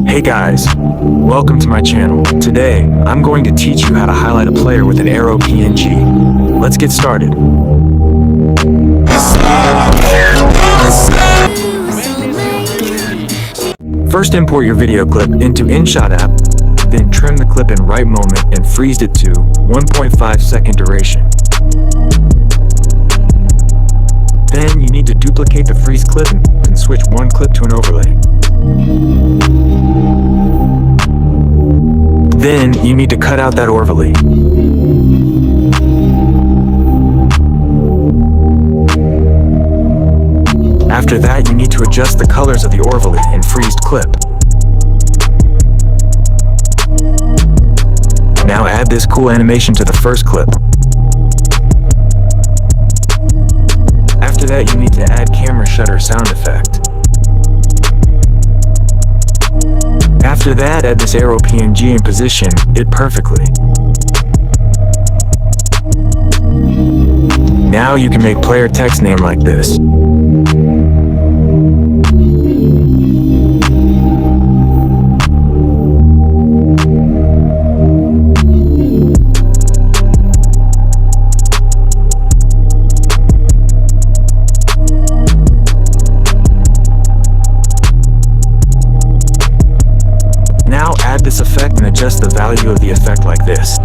Hey guys, welcome to my channel. Today, I'm going to teach you how to highlight a player with an arrow PNG. Let's get started. First, import your video clip into inshot app, then trim the clip in right moment and freeze it to 1.5 second duration. Then you need to duplicate the freeze clip and switch one clip to an overlay. Then you need to cut out that overlay. After that, you need to adjust the colors of the overlay and freezed clip. Now add this cool animation to the first clip. After that, you need to add camera shutter sound effect. After that, add this arrow PNG and position it perfectly. Now you can make player text name like this. Now add this effect and adjust the value of the effect like this.